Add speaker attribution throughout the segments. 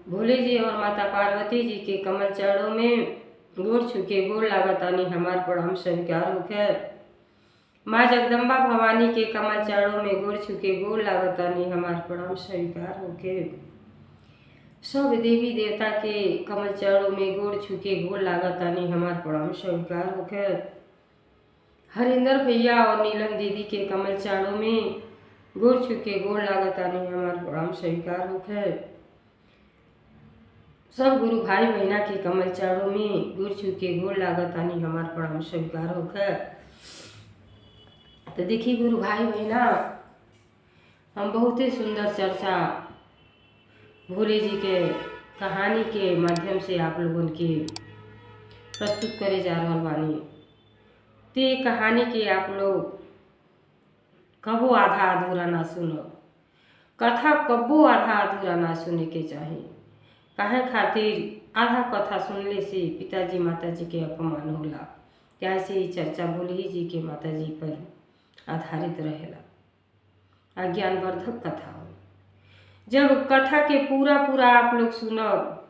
Speaker 1: भोले जी और माता पार्वती जी के कमल चरणों में गोड़ छुके गोड़ लागतानी हमार प्रणाम स्वीकार होकर। माँ जगदम्बा भवानी के कमल चरणों में गोड़ छुके गोड़ लागतानी हमार प्रणाम स्वीकार होके। सब देवी देवता के कमल चरणों में गोड़ छुके गोड़ लागतानी हमार प्रणाम स्वीकार होकर। हरिंदर भैया और नीलम दीदी के कमल चरणों में गोड़ छुके गोड़ लागतानी हमार प्रणाम स्वीकार होकर। सब गुरु भाई बहना के कमल चरणों में गोड़ छुके गोड़ लागतानी हमार प्रणाम स्वीकार होकर। तो देखिए गुरु भाई बहना, हम बहुत ही सुंदर चर्चा भोले जी के कहानी के माध्यम से आप लोगों के प्रस्तुत करे जा रहा बानी। तो ये कहानी के आप लोग कबो आधा अधूरा ना सुनो, कथा कबो आधा अधूरा ना सुने के चाहिए। काहे खातिर आधा कथा सुनले से पिताजी माताजी के अपमान होला। कैसे ही चर्चा भोले जी के माताजी पर आधारित रहेला, अज्ञानवर्धक कथा हो। जब कथा के पूरा पूरा आप लोग सुनब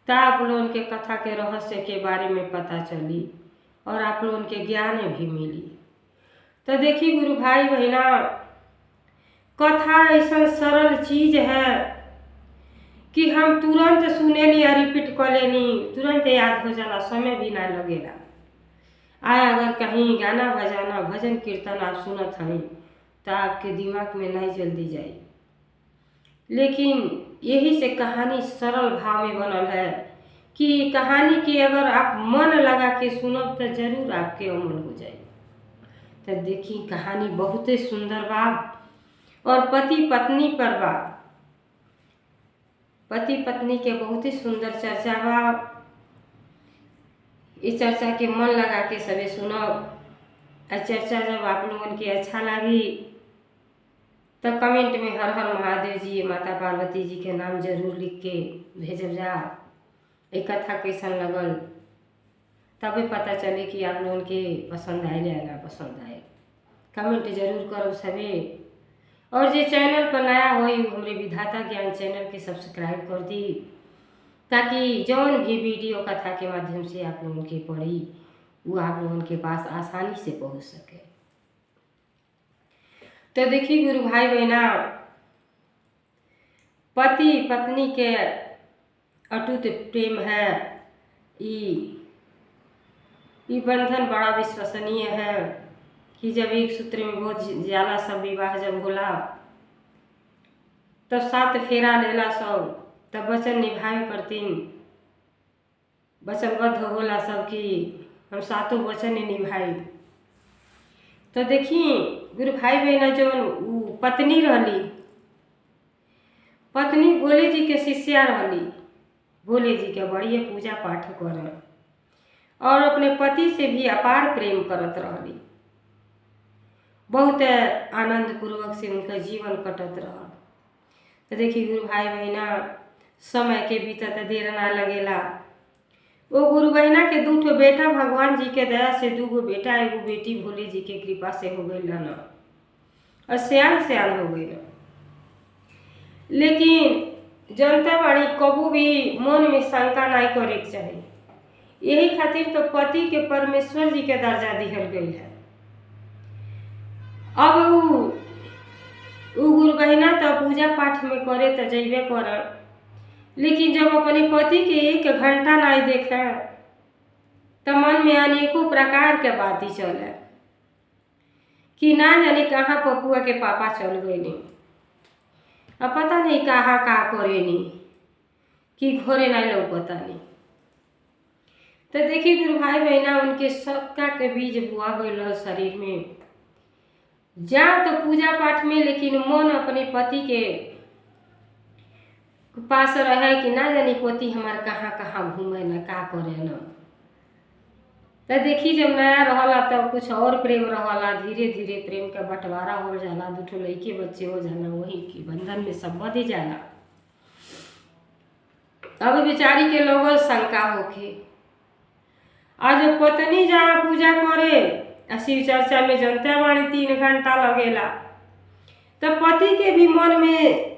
Speaker 1: तो आप लोगों के कथा के रहस्य के बारे में पता चली और आप लोगों के ज्ञान भी मिली। तो देखिए गुरु भाई बहना, कथा ऐसा सरल चीज है कि हम तुरंत सुनेनी और रिपीट कर लेनी, तुरंत याद हो जाला, समय भी ना लगेला। अगर कहीं गाना बजाना भजन कीर्तन आप सुनत हैं तो आपके दिमाग में नहीं जल्दी जाए। लेकिन यही से कहानी सरल भाव में बनल है कि कहानी के अगर आप मन लगा के सुनब तो जरूर आपके अमल हो जाए। तो देखिए कहानी बहुत ही सुंदर बा और पति पत्नी पर बा। पति पत्नी के बहुत ही सुंदर चर्चा बा। इस चर्चा के मन लगा के सभी सुनब। चर्चा जब आप लोगों के अच्छा लगी तो कमेंट में हर हर महादेव जी माता पार्वती जी के नाम जरूर लिख के भेजब जा। एक कथा कैसन लगल तभी पता चले कि आप लोगों के पसंद आए या ना पसंद आए। कमेंट जरूर करो सभी। और जो चैनल पर नया हो हमारे विधाता ज्ञान चैनल के सब्सक्राइब कर दी, ताकि जौन भी वीडियो कथा के माध्यम से आप लोगों के पढ़ी वो आप लोगों के पास आसानी से पहुंच सके। तो देखिए गुरु भाई बहना, पति पत्नी के अटूट प्रेम है। ये बंधन बड़ा विश्वसनीय है कि जब एक सूत्र में बहुत ज्यादा सब विवाह जब होला तब 7 फेरा लेला सब, तब वचन निभाए पड़तीन। वचनबद्ध होला सब कि हम 7 वचन निभाई। तो देखिए गुरु भाई बहना, जो पत्नी रहली, पत्नी भोले जी के शिष्या रहली। भोले जी के बड़ी पूजा पाठ कर और अपने पति से भी अपार प्रेम करत रहली। बहुत आनंद पूर्वक से उनका जीवन कटत रहा। तो देखिए गुरु भाई बहना, समय के बीतत देर ना लगेला। वो गुरु बहना के 2 बेटा भगवान जी के दया से 2 बेटा 1 बेटी भोले जी के कृपा से हो गई ना, और सियान हो गई ना। लेकिन जनता बाड़ी कबू भी मन में शंका नहीं करे के चाहिए। यही खातिर तो पति के परमेश्वर जी के दर्जा दिहल गई है। अब वो गुरु बहना तो पूजा पाठ में करे तो जैबे कर, लेकिन जब अपने पति के 1 घंटा नहीं देखे तो मन में अनेकों प्रकार के बातें चले कि ना जाने कहाँ पपुआ के पापा चल गए, अब पता नहीं कहाँ का करेनी कि घरे नहीं लोग पता नहीं। तो देखिए गुरु भाई बहना, उनके शक्का के बीज बुआ गई शरीर में। जा तो पूजा पाठ में, लेकिन मन अपने पति के पास रहे कि ना जानी पति हमार कहाँ कहाँ घूमे न का करे न। तो देखी जब नया रहला तो कुछ और प्रेम रहला, धीरे धीरे प्रेम का बंटवारा हो जाला, 2 लड़के बच्चे हो जाला, वही के बंधन में सब बध जाला। अब बेचारी के लोगों शंका होके, आज पत्नी जहाँ पूजा करे शिव चर्चा में जनता बाणी 3 घंटा लगेला, तो पति के भी मन में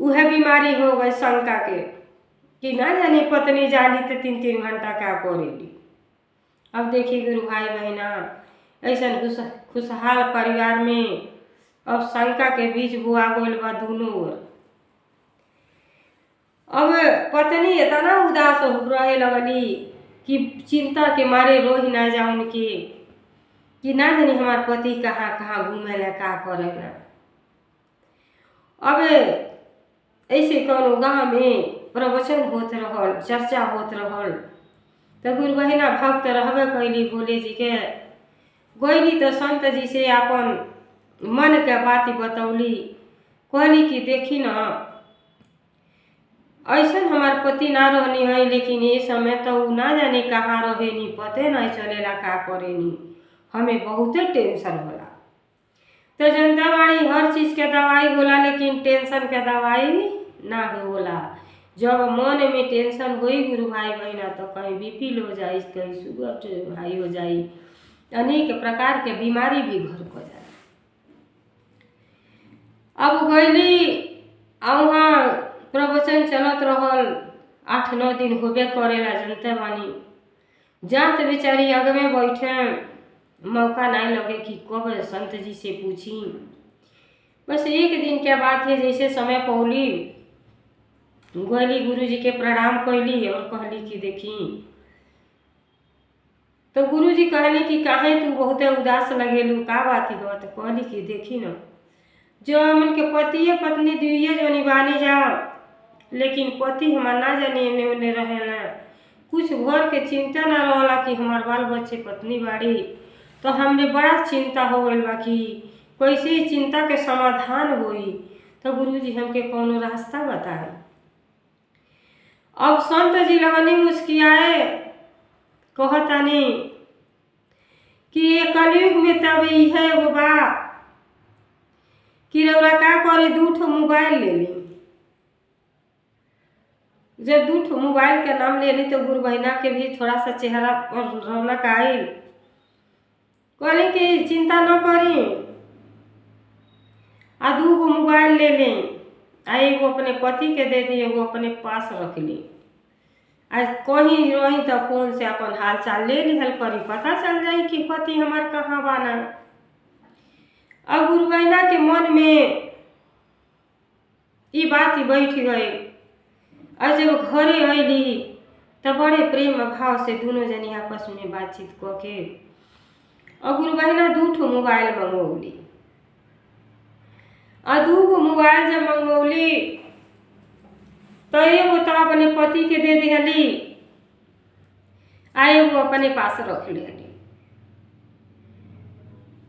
Speaker 1: वह बीमारी हो गई शंका के कि ना जानी पत्नी जाली तो 3-3 घंटा क्या करेली। अब देखिए गुरु भाई बहना, ऐसा खुशहाल परिवार में अब शंका के बीच बुआ गोल बा दोनों ओर। अब पत्नी इतना उदास हो रहे लगली कि चिंता के मारे रो ही ना जाओ उनके कि ना जानी हमार पति कहाँ कहाँ घूमेला का करेला। अब ऐसे कौन गाँव में प्रवचन होत रहल, चर्चा होत रहल, तो गुरु बहिना भक्त रहबे कैली भोले जी के। गईली तो संत जी से अपन मन के बात बतौली, कहली कि देखी न ऐसा हमार पति ना रहनी है, लेकिन ये समय तो उ ना जाने कहाँ रहे नी, पते नहीं चलेला का करे नी, हमें बहुते टेंशन होला। तो जनता बाड़ी हर चीज के दवाई होला, लेकिन टेंशन के दवाई ना होला। जब मन में टेंशन होई गुरु भाई बहना, तो कहीं बीपी लो जाई, कहीं शुगर हाई हो जाई, अनेक प्रकार के बीमारी भी घर को जाए। अब गईली वहाँ प्रवचन चलत रहल, 8-9 दिन होबे करेला जनते बानी। जात बेचारी अग में बैठे, मौका नहीं लगे कि कब संत जी से पूछी। बस एक दिन के बाद है जैसे समय पौली, गईली गुरु जी के प्रणाम कैली और कहली कि देखी। तो गुरु जी कहली कि काहे तू बहुते उदास लगेलू, का बात हो। तो कहली कि देखी न, जो हमन के पति पत्नी दुइये जनी बानी जा, लेकिन पति हमार ना जाने एने ओने रहेला, कुछ घर के चिंता ना रहला कि हमार बाल बच्चे पत्नी बाड़ी। तो हमने बड़ा चिंता हो गई बा कि कैसे चिंता के समाधान होई। तो गुरु जी हमके कौनो रास्ता बताए। अब संत जी लगनी मुस्कियाए, कहतानी कि ये कलयुग में तब इहे एगो बा कि रउरा का करे, 2 मोबाइल ले ली। जब 2 मोबाइल के नाम ले ली तो गुरु बहिना के भी थोड़ा सा चेहरा पर रौनक आई। कहले कि चिंता न करी, 2 मोबाइल ले लें, एगो अपने पति के दे दी, एगो अपने पास रख ली। आज कहीं रही तो फोन से अपन हाल चाल ले लिहल करी, पता चल जाई कि पति हमार कहाँ बाना। अब गुरु बहिना के मन में ये बात ही बैठ गई। और जब घरे अली तो बड़े प्रेम भाव से दोनों जनी आपस में बातचीत करके और गुरु बहिना 2 मोबाइल मंगवली। और 2 मोबाइल जब मंगवली तो एगो तो अपने पति के दे दिहली, एगो अपने पास रख लिहली।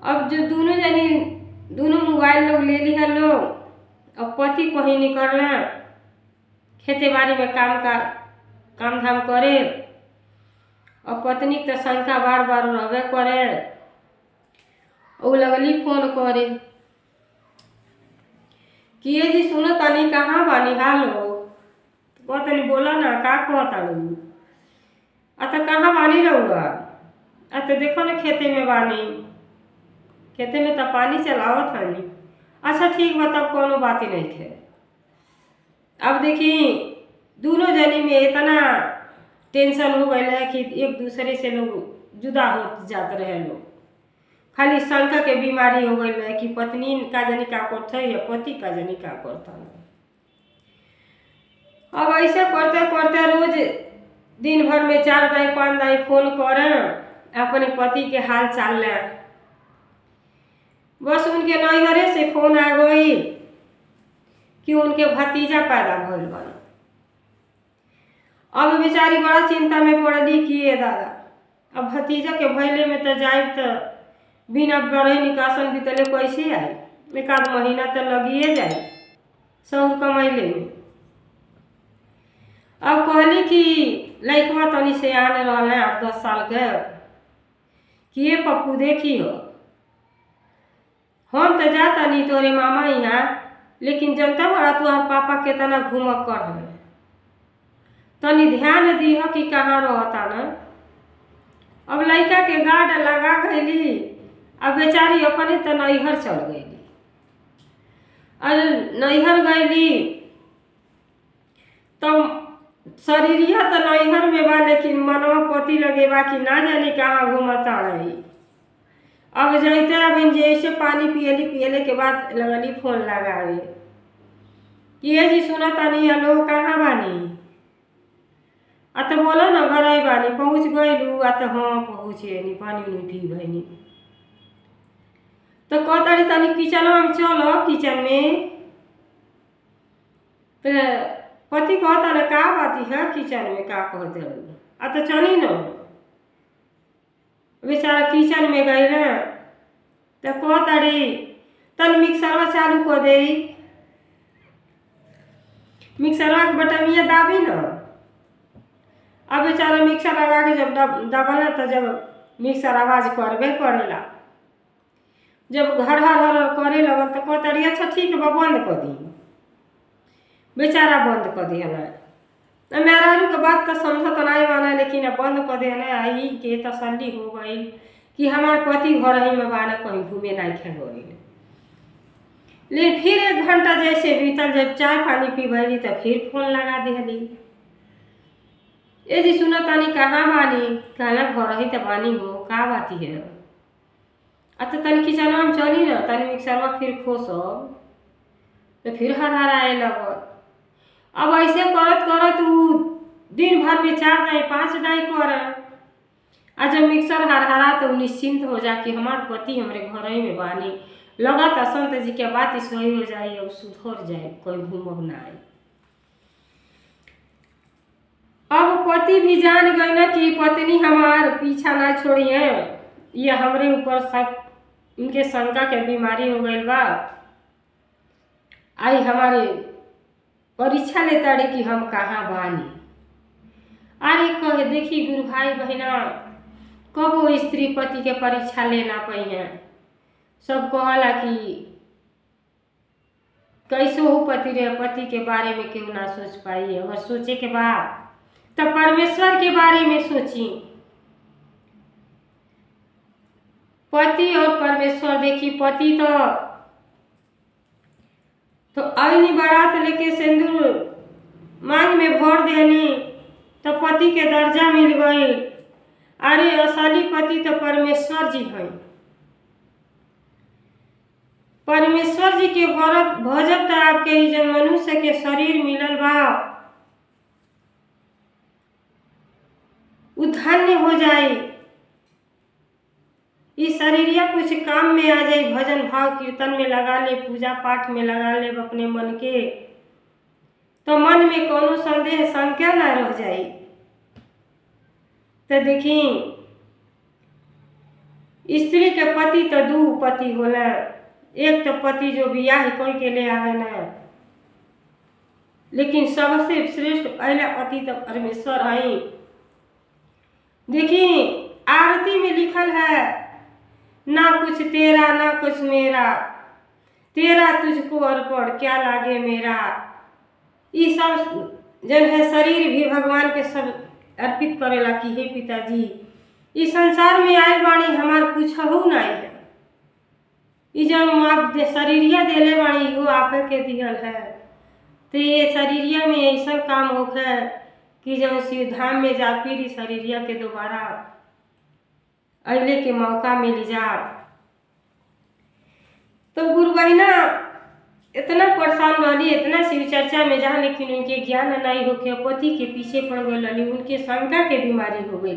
Speaker 1: अब जो दोनों मोबाइल लोग ले लिया लोग, अब पति कहीं निकलना खेती बाड़ी में काम धाम करे, और पत्नी तो शंका बार बार रहबे करे। और लगली फोन करे कि ये जी सुनो तनी कहाँ बानी, हालो तनी बोला ना, का कहताड़ू। तो कहाँ बानी रहुआ? तो देखो ना खेते में बानी, खेते में तो पानी चलावत हनी। अच्छा ठीक बा, तब कोनो बात ही नहीं थे। अब देखी दोनों जनी में इतना टेंशन हो गया है कि एक दूसरे से लोग जुदा हो जाते रहे लोग। खाली शंका के बीमारी हो गई है कि पत्नी का जनी का करता है या पति का जनी का करता है। अब ऐसे करते करते रोज दिन भर में 4 दाई 5 दाई फोन करें अपने पति के हाल चाल ले। बस उनके नैहरे से फोन आ गई कि उनके भतीजा पैदा भइल बा। अब बेचारी बड़ा चिंता में पड़ली कि ये दादा, अब भतीजा के भइले में तो जाए तो बिना बड़े निकासन बीतले कैसे आई, 1 महीना तो लगिए जाए शौर कमैले में। अब कहली कि लड़कवा तनी से आने रहले 8-10 साल के कि ये पप्पू देखी हो, हम तो जाता नहीं तोरे मामा यहाँ, लेकिन जनता बड़ा तुम्हार पापा केतना घूमक्कर है, तनी ध्यान दीह कि कहाँ रहता न। अब लड़का के गार्ड लगा गईली, अब बेचारी अपने तो नैहर चल गईली। और नैहर गईली तो शरीरिया तो नैहर में बा, लेकिन मनवा पति लगे बा कि ना जाने कहाँ घूमता रही। अब जैते अब जैसे पानी पियले के बाद लगली फोन लगावे कि ये जी सुना तानी, हेलो कहाँ बानी? तो बोला ना घर आई बानी, पहुँच गईलू? तो हाँ पहुँचे नी, पानी उनी पी भैनी। तो कहताड़ी तनी किचन में चलो, किचन में। तो पति कहता ना का बाती है किचन में, का कहते तो चली न। बेचारा किचन में गई ना, तो कहताड़ी तन मिक्सरवा चालू कर दे। मिक्सरवा के बटमिया दाबी न। अब बेचारा मिक्सर लगा के जब दबाना, तो जब मिक्सर आवाज करबे करेला, जब घर हर करे लगल तो कहताड़ी अच्छा ठीक बा बंद कर दी। बेचारा बंद कर दिया ना। मेहरारू के बात तो समझत नहीं माना, लेकिन बंद कर दिया ना। आई के तसल्ली हो गई कि हमार पति घर ही में बाना, कहीं घूमे नहीं खेल गई। लेकिन फिर 1 घंटा जैसे बीतल, जब चाय पानी पी भैली तो फिर फोन लगा दिहली। ए जी सुना तानी कहाँ बानी? कहला घर ही तो बानी हो, का बाती है? तो तनी किचन में चली ना, तनी मिक्सरवा फिर खोसब, तो फिर हर आए लगल। अब ऐसे करत करत उ दिन भर में 4 दाई 5 दाई कर। जब मिक्सर हरा तो निश्चिंत हो जा कि हमार पति हमारे घर ही में बानी। लगा था संत जी के बात सही हो जाए, अब सुधर जाए, कोई घूमब ना आए। अब पति भी जान गए ना कि पत्नी हमार पीछा ना छोड़ी है, ये हमरे ऊपर इनके शंका के बीमारी हो गई बा। आई हमारे परीक्षा लेता रे कि हम कहाँ बानी। अरे कहे देखी गुरु भाई बहना, कब वो स्त्री पति के परीक्षा लेना पाई है। सब कहला कि कैसे हो पति रे, पति के बारे में क्यों ना सोच पाई। अगर सोचे के बाद तो परमेश्वर के बारे में सोची। पति और परमेश्वर, देखी पति तो आईनी बारात लेके सिंदूर मांग में भर देनी, तो पति के दर्जा मिल गई। अरे असली पति तो परमेश्वर जी हैं। परमेश्वर जी के भजब तो आपके ही जो मनुष्य के शरीर मिलल बा, उ धन्य हो जाए। इस शरीरिया कुछ काम में आ जाए, भजन भाव कीर्तन में लगा ले, पूजा पाठ में लगा ले अपने मन के, तो मन में कोनो संदेह शंका ना रह जाए। तो देखी स्त्री के पति तो 2 पति होला। एक तो पति जो बियाह कोई के ले आवे ना, लेकिन सबसे श्रेष्ठ पहला पति तो परमेश्वर है। देखी आरती में लिखल है, ना कुछ तेरा ना कुछ मेरा, तेरा तुझको अर्पण क्या लागे मेरा। ये सब जन है शरीर भी भगवान के सब अर्पित करेला कि हे पिताजी, इस संसार में आयल बाणी हमार कुछ हो नहीं है। ये जब आप शरीरिया देले बाणी वो आपे के दियल है। तो ये शरीरिया में ऐसा काम होखे कि जब शिव धाम में जा फिर शरीरिया के दोबारा अगले के मौका मिल जा। तो गुरु बहिना इतना परेशान रही, इतना शिव चर्चा में जहाँ, लेकिन उनके ज्ञान नहीं होके पति के पीछे पड़ गई, उनके शंका के बीमारी हो गई।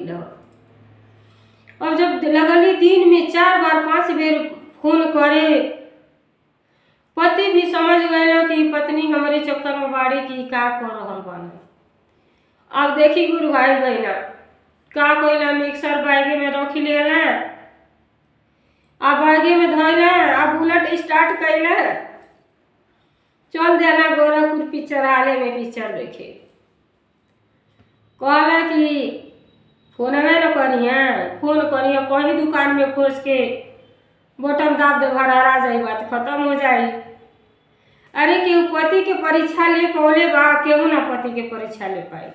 Speaker 1: अब जब लगली दिन में 4 बार 5 बेर फोन करे, पति भी समझ गए कि पत्नी हमारे चक्कर में बाड़ी की का कर रहा बना। अब देखी गुरु भाई बहना का कहला, मिक्सर बैगे में रखी लेला, अब बैगे में धोला, अब बुलेट स्टार्ट कैला, चल देना गोरखपुर पिक्चर हाले में पिक्चर देखे। कहला कि फोन में न करिए, फोन करिए कहीं दुकान में खोज के बटन दाब दे, भरा आ जाए, बात खत्म हो जाए। अरे केहू पति के परीक्षा ले पौले बा, केहू ना पति के परीक्षा ले पाए।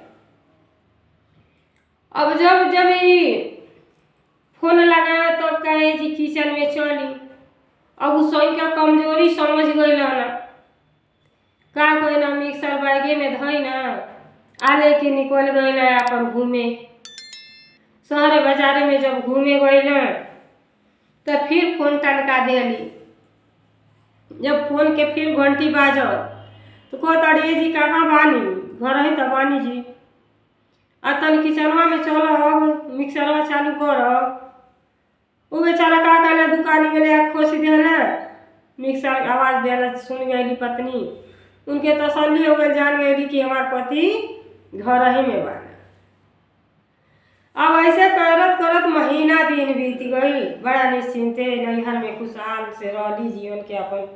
Speaker 1: अब जब ये फोन लगाए तो कहे जी किचन में चली। अब उस का कमजोरी समझ गई ना, का कोई ना मिक्सर बैगे में धोई ना, आ लेके निकल गए अपन घूमे। शहर बाजार में जब घूमे गए तो फिर फोन टनका दिली। जब फोन के फिर घंटी बाजल तो कहताड़िए जी कहाँ बानी? घर ही तो बानी जी। आ तन किचनवा में चल मिक्सरवा चालू कर। वो बेचारा का कहला दुकानी में ले खोस दिया। मिक्सर आवाज दिया सुन गई पत्नी। उनके तसल्ली हो गई, जान गई कि हमार पति घर ही में बाना। अब ऐसे करत करत महीना दिन बीत गई। बड़ा निश्चिंते नैहर में खुशहाल से रहली, जीवन के अपन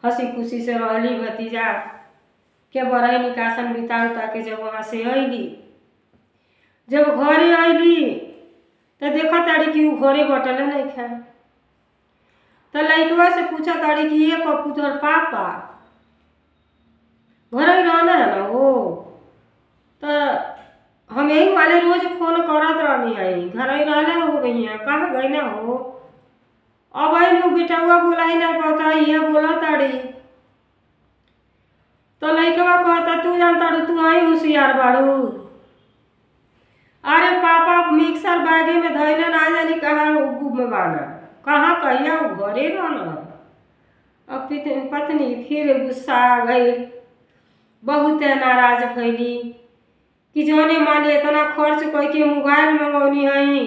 Speaker 1: हंसी खुशी से रहली। भतीजा के बड़े निकासन बिता उता के जब वहाँ से अली, जब घरे अली तो देखा ताड़ी कि घरे बटल नहीं खा। तो लड़कवा से पूछा ताड़ी कि ये पप्पू तोहर पापा घर ही रहना है ना? वो तो हम यही वाले रोज फोन करत रहनी है, घर ही रहना हो गई है, कहाँ गई ना हो? अब आई लोग बेटावा बोला ही ना पता, ये बोला ताड़ी। तो लड़कवा कहता तू जानता तू आई होशियार बाड़ू। अरे पापा मिक्सर बैगे में धैले ना जानी कहाँ गुब में बाना, कहाँ कहिया घरे रहना। अब पत्नी फिर गुस्सा आ गई, बहुत नाराज भैली कि जौने माने इतना खर्च करके मोबाइल मंगौनी है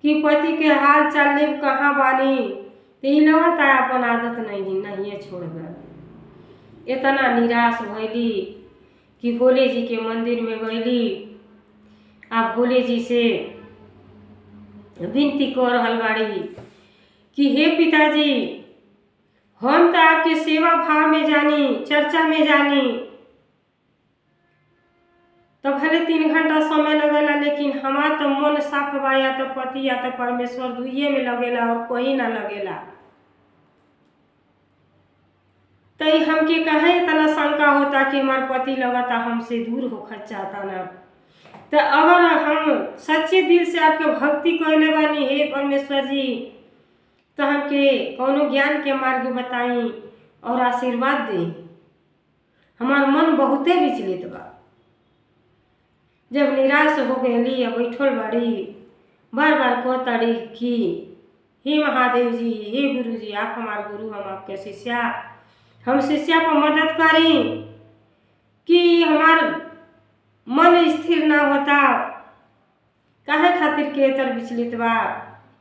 Speaker 1: कि पति के हाल चाल ले कहाँ बानी। तो ये लगता है अपन आदत नहीं छोड़ गए। इतना निराश भैली कि भोले जी के मंदिर में गईली। आप भोले जी से विनती कर रहल बाड़ी कि हे पिताजी, हम तो आपके सेवा भाव में जानी, चर्चा में जानी, तो भले 3 घंटा समय लगेला, लेकिन हमार तो मन साफ बा, या तो पति या तो परमेश्वर दुइये में लगेला और कोई ना लगेला। तो हमके कहे इतना शंका होता कि हमार पति लगता हमसे दूर होकर चाहता ना। तो अगर हम सच्चे दिल से आपके भक्ति कहले बानी हे परमेश्वर जी, तो हमके कौनो ज्ञान के मार्ग बताई और आशीर्वाद दे। हमार मन बहुते विचलित बा। जब निराश हो गई बैठल बाड़ी, बार बार कहताड़ी कि हे महादेव जी, हे गुरु जी, आप हमारे गुरु, हम आपके शिष्या, हम शिष्या को मदद करी कि हमार मन स्थिर ना होता, काहे खातिर के तर विचलित बा,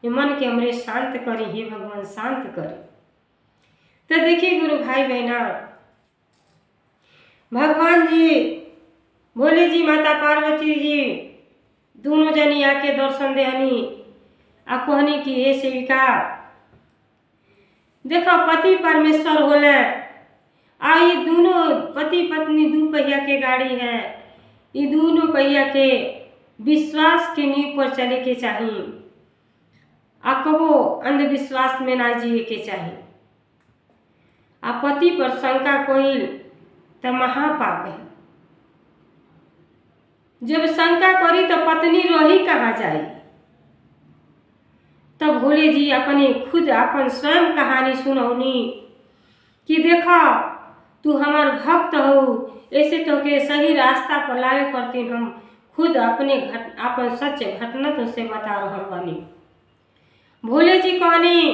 Speaker 1: ये मन के हमरे शांत करी, हे भगवान शांत करी। तो देखिए गुरु भाई बहना, भगवान जी भोले जी माता पार्वती जी दोनों जनी आके दर्शन देहनी। आ कहनी कि हे सेविका, देखो पति परमेश्वर होले, आ ये दोनों पति पत्नी 2 पहिया के गाड़ी है, ये दोनों पहिया के विश्वास के नींव पर चले के चाहिए। आ कबो अंधविश्वास में ना जिए के चाहिए। आ पति पर शंका कोइल तो महापाप है। जब शंका करी तो पत्नी रही कहाँ जाई। तब भोले जी अपने खुद अपन स्वयं कहानी सुनौनी कि देखा तू हमार भक्त हो, ऐसे तो के सही रास्ता पर लावे करती हम खुद अपने अपन सच घटना तो से बता रहल बानी। भोले जी कहनी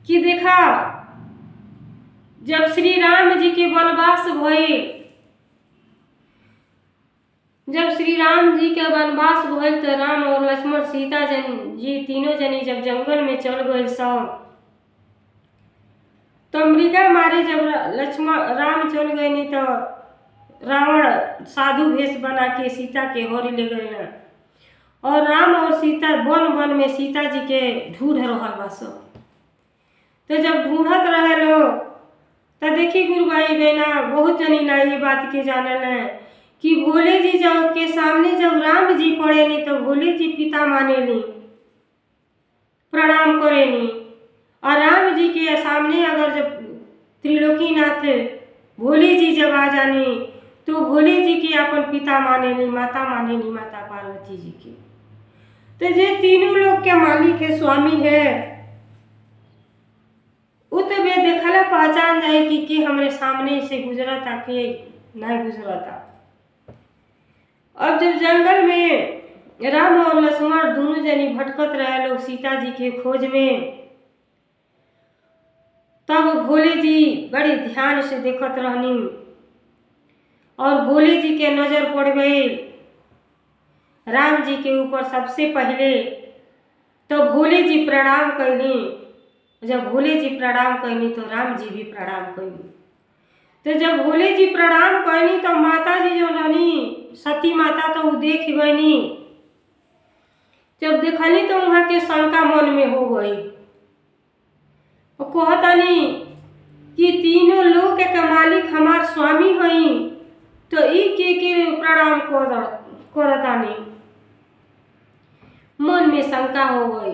Speaker 1: कि देखा जब श्री राम जी के वनवास भइल, जब श्री राम जी के वनवास भइल तो राम और लक्ष्मण सीता जी तीनों जनी जब जंगल में चल गए सब, तो मृगा मारे जब राम चल गए नहीं तो रावण साधु भेष बना के सीता के हरि ले गए ना। और राम और सीता वन वन में सीता जी के ढूंढ रहल बा सब। तो जब ढूंढत रहे लोग तो देखी गुरु भाई बहना, बहुत जनी ना ये बात के जानल है कि भोले जी जब के सामने जब राम जी पड़े नहीं तो भोले जी पिता माने नहीं, प्रणाम करे नहीं। और राम जी के सामने अगर जब त्रिलोकीनाथ भोले जी जब आ जाने तो भोले जी के अपन पिता माने नहीं, माता माने नहीं, माता पार्वती जी के। तो जे तीनों लोग के मालिक है, स्वामी है, वो तो वे देखला पहचान जाए कि हमरे सामने से गुजरता के नहीं गुजरता। अब जब जंगल में राम और लक्ष्मण दोनों जनी भटकत रहे लोग सीता जी के खोज में, तब भोले जी बड़े ध्यान से देखत रहनी और भोले जी के नजर पड़ गई राम जी के ऊपर सबसे पहले। तो भोले जी प्रणाम कैनी। जब भोले जी प्रणाम कैनी तो राम जी भी प्रणाम कैनी। तो जब भोले जी प्रणाम कैनी तो माता जी जो रहनी सती माता तो वो देख गईनी। जब देखली तो वहाँ के शंका मन में हो गई। कहतनी कि तीनों लोक के मालिक हमार स्वामी हई, तो ई के प्रणाम करतानी। मन में शंका हो गई।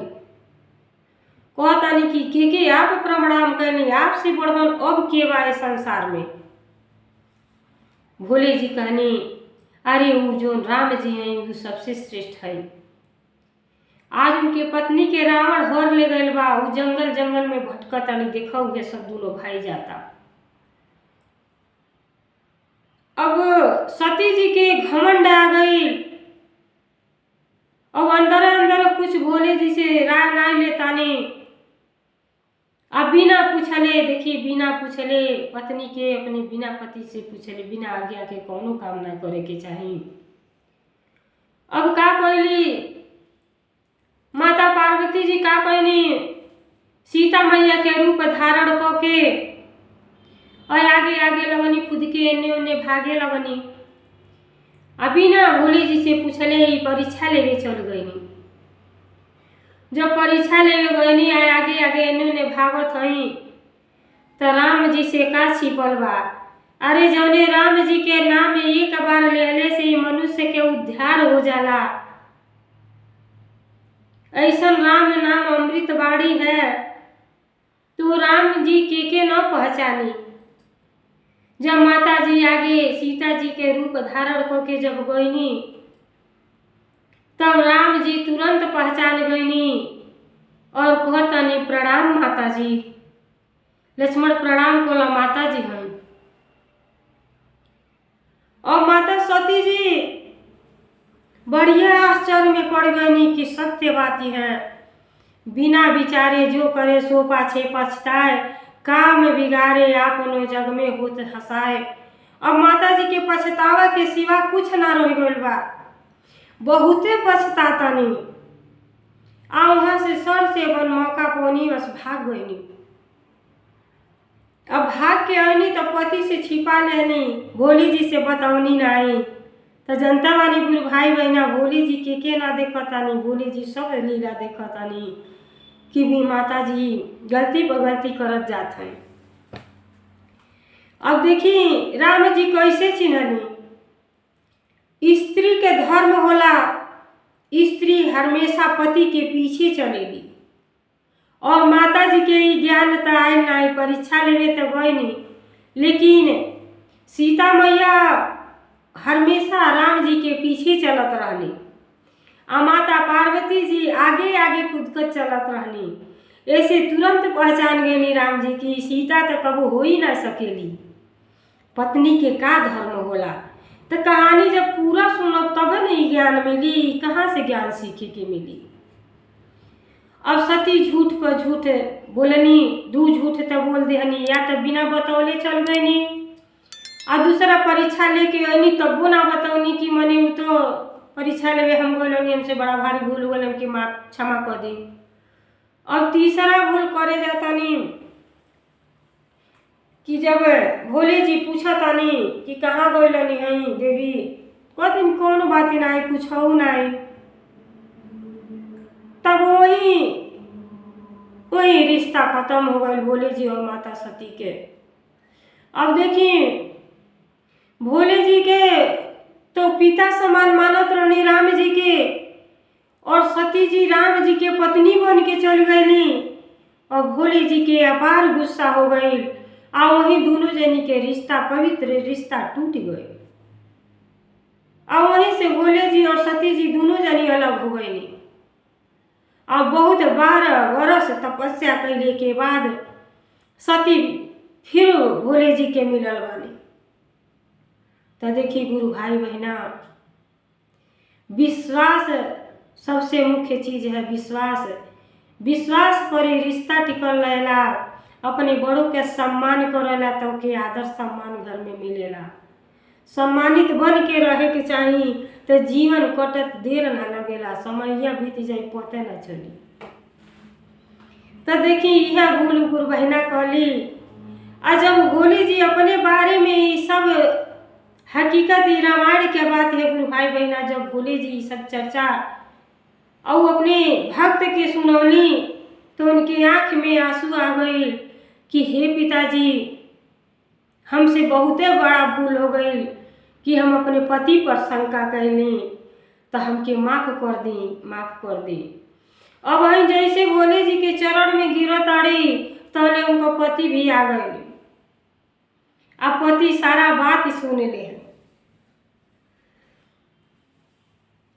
Speaker 1: कहतानी कि के आप प्रणाम करनी, आपसे बढ़न अब के बा संसार में। भोले जी कहनी अरे वो जो राम जी हैं वो सबसे श्रेष्ठ है। आज उनके पत्नी के रावण हर ले गए बा, वो जंगल जंगल में भटकतानी, देखा हुए सब दोनों भाई जाता। अब सती जी के घमंड आ गई। अब अंदर अंदर कुछ भोले जी से राय ना लेतानी। अब बिना पूछले, देखिए बिना पूछले पत्नी के अपने बिना पति से पूछले बिना आज्ञा के कोनो काम ना करे के चाहिए। अब का कहली माता पार्वती जी का कहनी सीता मैया के रूप धारण करके और आगे आगे लगनी खुद के एने ओने भागे लगनी। अभी ना भोले जी से पूछले ही परीक्षा लेवे चल गईनी। जब परीक्षा लेवे गईनी आगे आगे एने ओने भागत हई तो राम जी से का छिपल बा। अरे जौने राम जी के नाम एक बार लेले से मनुष्य के उद्धार हो जाला। ऐसा राम नाम अमृत बाड़ी है, तो राम जी के न पहचानी। जब माता जी आगे सीता जी के रूप धारण करके जब गईनी तब राम जी तुरंत पहचान गईनी और कहतनी प्रणाम माता जी। लक्ष्मण प्रणाम कोला माता जी हैं। और माता सती जी बढ़िया आश्चर्य में पड़ गईनी कि सत्य बात है, बिना विचारे जो करे सो पाछे पछताए, काम बिगाड़े आपनो जग में होत हंसाए। अब माता जी के पछतावा के सिवा कुछ ना रह गइल बा, बहुते पछतातनी। आ वहां से सर से बन मौका पौनी बस भाग गईनी। अब भाग के आईनी तो पति से छिपा लेनी, भोली जी से बतौनी नहीं। तो जनता वाली गुरु भाई बहना भोली जी के ना देखतानी, भोली जी सब लीला देखतानी कि भी माता जी गलती पर गलती करत जात है। अब देखी राम जी कैसे चिन्हनी। स्त्री के धर्म होला स्त्री हमेशा पति के पीछे चलेगी। और माता जी के ज्ञान तो आयल नहीं, परीक्षा लेवे तो गई नहीं, लेकिन सीता मैया हमेशा राम जी के पीछे चलत रहनी। आ माता पार्वती जी आगे आगे कूद कर चलत रहनी। ऐसे तुरंत पहचान गई राम जी की सीता तो कबो हो ही ना सकेली, पत्नी के का धर्म होला। तो कहानी जब पूरा सुनब तब नहीं ज्ञान मिली, कहाँ से ज्ञान सीखे के मिली। अब सती झूठ पर झूठ बोलनी, दू झूठ तो बोल देहनी, या तो बिना बतौले चल गईनी और दूसरा परीक्षा लेके आईनी तब ना बतौनी कि मने वो तो परीक्षा लेवे हम बोलनी, हमसे बड़ा भारी भूल हो गल, हमके माँ क्षमा कर दी। और तीसरा भूल करे जातानी कि जब भोले जी पूछतानी कि कहाँ गइलनी हई देवी, कहतीन कौन बात नहीं पूछऊ नहीं। तब वही रिश्ता खत्म हो गए भोले जी और माता सती के। अब देखिए भोले जी के तो पिता समान मानत रहनी राम जी के, और सती जी राम जी के पत्नी बन के चल गईनी। और भोले जी के अपार गुस्सा हो गई और वही दोनों जनी के रिश्ता पवित्र रिश्ता टूट गए। और वहीं से भोले जी और सती जी दोनों जनी अलग हो गईनी। और बहुत 12 वर्ष तपस्या कैले के बाद सती फिर भोले जी के मिलल बानी। तो देखी गुरु भाई बहना विश्वास सबसे मुख्य चीज है। विश्वास पर ही रिश्ता टिकल रहेला। अपने बड़ों के सम्मान करेला तो के आदर सम्मान घर में मिलेला। सम्मानित बन के रहे के चाहिए तो जीवन कटत देर ना लगेला, समैया बीत जाए पते न चली। तो देखी यह भूल गुरु बहिना कहली। आज जब भोले जी अपने बारे में ये सब हकीकत रामायण के बात है गुरु भाई बहना, जब भोले जी सब चर्चा और अपने भक्त के सुनौली तो उनकी आंख में आंसू आ गई कि हे पिताजी, हमसे बहुते बड़ा भूल हो गई कि हम अपने पति पर शंका कैली, तो हमके माफ कर दी। अब हम जैसे भोले जी के चरण में गिरत आड़ी तले उनको पति भी आ गए। अब पति सारा बात सुन ले,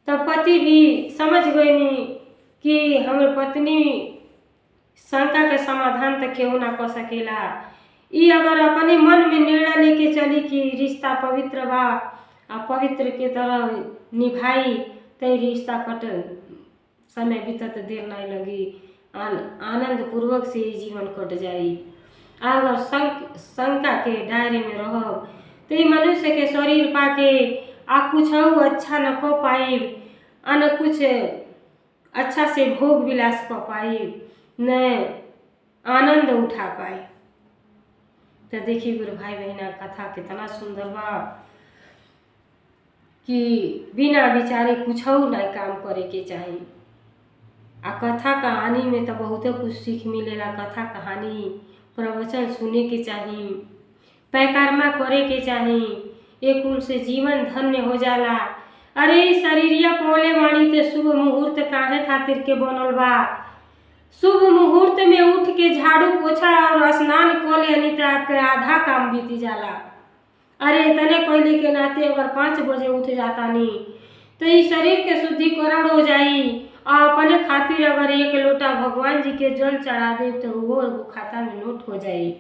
Speaker 1: तो पति भी समझ गए कि हमारे पत्नी शंका के समाधान तक क्यों ना कर सकेला। ये अगर अपने मन में निर्णय लेके चली कि रिश्ता पवित्र बा आ पवित्र के तरह निभाई तो रिश्ता कट समय बीतत देर नहीं लगी, आनंद पूर्वक से जीवन कट जाई। अगर शंका के दायरे में रहो तो ये मनुष्य के शरीर पाके आ कुछ अच्छा न को पाई, न कुछ अच्छा से भोग विलास कर पाई, न आनंद उठा पाई। तो देखिए गुरु भाई बहना, कथा कितना सुंदर बा कि बिना विचारे कुछ नहीं काम करे के चाहिए। आ कथा कहानी में तो बहुत कुछ सीख मिलेला। कथा कहानी प्रवचन सुने के चाहिए, पैकारमा करे के चाहिए। एक कुल से जीवन धन्य हो जाला। अरे शरीरिया पोले वाणी ते शुभ मुहूर्त काहे खातिर के बनल बा। शुभ मुहूर्त में उठ के झाड़ू पोछा और स्नान कर लेनी तो आपके आधा काम बीती जाला। अरे इतने कोयले के नाते अगर 5 बजे उठ जाता नहीं तो ये शरीर के शुद्धिकरण हो जाई। और अपने खातिर अगर 1 लोटा भगवान जी के जल चढ़ा दे तो वो खाता में नोट हो जाई।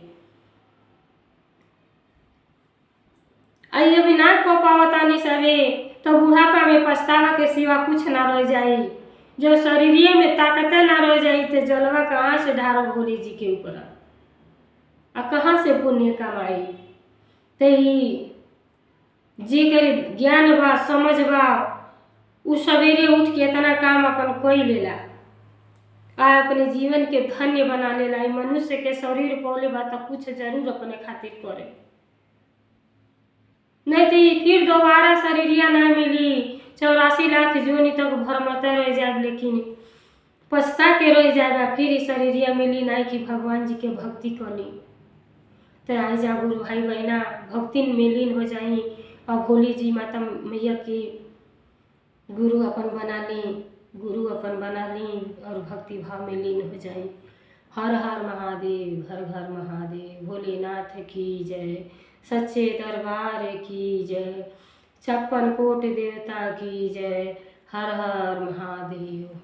Speaker 1: आई अभी ना को पावता नहीं सवे तो बुढ़ापा में पछतावा के सिवा कुछ ना रह जाई। जो शरीरिये में ताकत ना रह जाई तो जलवा कहाँ से ढारो भोले जी के ऊपर, आ कहाँ से पुण्य कमाई। तो जी कर ज्ञान बा समझ बा उ सवेरे उठ के इतना काम अपन कोई लेला आ अपने जीवन के धन्य बना लेला। मनुष्य के शरीर पौले बा तो कुछ जरूर अपने खातिर करे, नहीं तो फिर दोबारा शरीरिया ना मिली। 84 लाख जोनी तक भरमते रह जाए, लेकिन पछता के रह जाएगा। फिर शरीरिया मिली नहीं कि भगवान जी के भक्ति करी। तो आई जा गुरु भाई बहना, भक्ति में लीन हो जाई और भोली जी माता मैया की गुरु अपन बना ली और भक्ति भाव में लीन हो जाई। हर हर महादेव, घर घर महादेव, भोलेनाथ की जय, सच्चे दरबार की जय, 56 कोट देवता की जय। हर हर महादेव।